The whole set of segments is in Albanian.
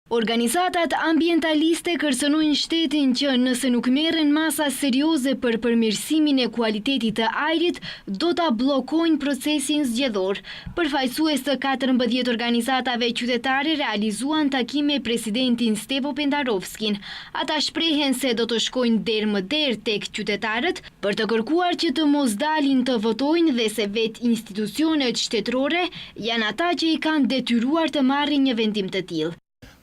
Organizatat ambientaliste kërcënojnë shtetin që nëse nuk merren masa serioze për përmirësimin e kualitetit të ajrit, do ta bllokojnë procesin zgjedhor. Përfaqësues të 14 organizatave qytetare realizuan takime me presidentin Stevo Pendarovskin. Ata shprehen se do të shkojnë der më der tek qytetarët për të kërkuar që të mos dalin të votojnë dhe se vetë institucionet shtetërore janë ata që i kanë detyruar të marrin një vendim të tillë.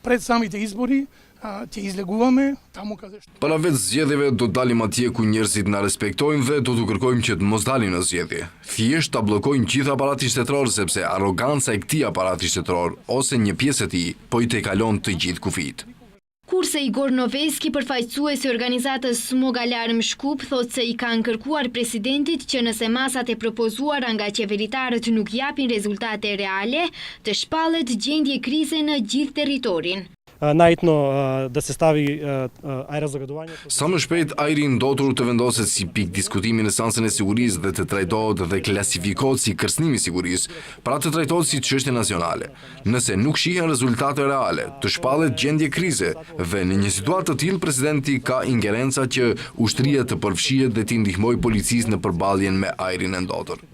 Pred samite izbori që izleguame, tamo ka Para vetë zgjedhjeve do dalim atje ku njerëzit na respektojnë dhe do t'u kërkojmë që të mos dalin në zgjedhje. Thjesht ta bllokojnë gjithë aparatin shtetëror sepse arroganca e këtij aparati shtetëror ose një pjesë e tij po i tejkalon të gjithë kufijt. Kurse Igor Noveski, përfaqësues i organizatës Smog Alarm Shkup, thotë se i kanë kërkuar presidentit që nëse masat e propozuara nga qeveritarët nuk japin rezultate reale, të shpallet gjendje krize në gjithë territorin. Da se stavi aerozagaduanje. Sa më shpejt ajri ndotur të vendoset si pikë diskutimi në seancën e sigurisë dhe të trajtohet dhe klasifikohet si kërcënim i sigurisë, pra të trajtohet si çështje nacionale. Nëse nuk shihen rezultate reale, të shpallet gjendje krize dhe në një situatë të tillë presidenti ka ingerenca që ushtria të përfshihet dhe t'i ndihmojë policisë në përballjen me ajrin e ndotur.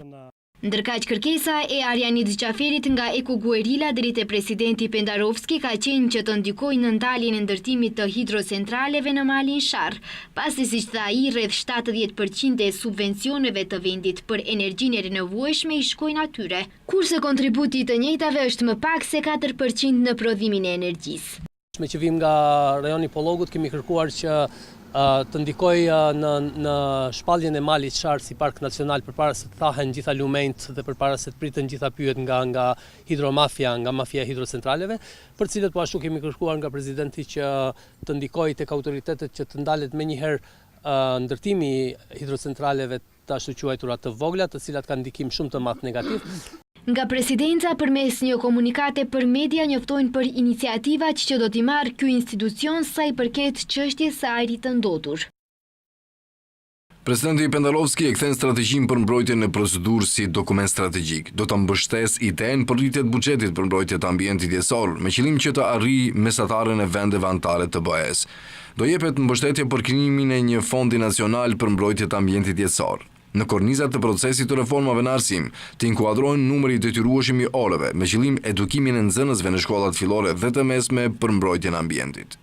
Ndërkaq kërkesa e Arjanit Xhaferit nga Eko Guerilla deri te presidenti Pendarovski ka qenë që të ndikojë në ndaljen e ndërtimit të hidrocentraleve në malin Sharr, pasi siç tha ai, rreth 70% e subvencioneve të vendit për energjinë e rinevueshme i shkojnë atyre, kurse kontributi i të njëjtave është më pak se 4% në prodhimin e energjisë. Me që vim nga rajoni Pollogut kemi kërkuar që të ndikoj në shpalljen e malit Sharr si park nacional përpara se të thahen gjitha lumenjt dhe përpara se të pritën gjitha pyet nga hidromafia, nga mafia e hidrocentraleve, për cilët po ashtu kemi kërkuar nga presidenti që të ndikoj tek autoritetet që të ndalet menjëherë ndërtimi i hidrocentraleve të ashtu quajtura të vogla, të cilat kanë ndikim shumë të madh negativ. Nga presidenca përmes një komunikate për media njoftojnë për iniciativat që do t'i marrë ky institucion sa i përket çështjes së ajrit të ndotur. Presidenti Pendarovski e kthen strategjinë për mbrojtjen e procedurës si dokument strategjik. Do ta mbështesë idenë për rritje të buxhetit për mbrojtje të ambientit jetësor, me qëllim që të arrijë mesataren e vendeve anëtare të BE-s. Do jepet mbështetje për krijimin e një fondi nacional për mbrojtje të ambientit jetësor. Në kornizat të procesit të reformave në arsim, të inkuadrohen numri i detyrueshëm i orëve, me qëllim edukimin e nxënësve në shkollat fillore dhe të mesme për mbrojtjen e ambientit.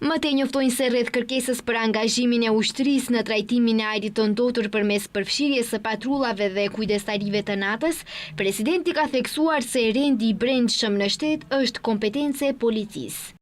Mëtej njoftojnë se rreth kërkesës për angazhimin e ushtrisë në trajtimin e ajrit të ndotur përmes përfshirjes së patrullave dhe kujdestarive të natës, presidenti ka theksuar se rendi i brendshëm në shtet është kompetencë e policisë.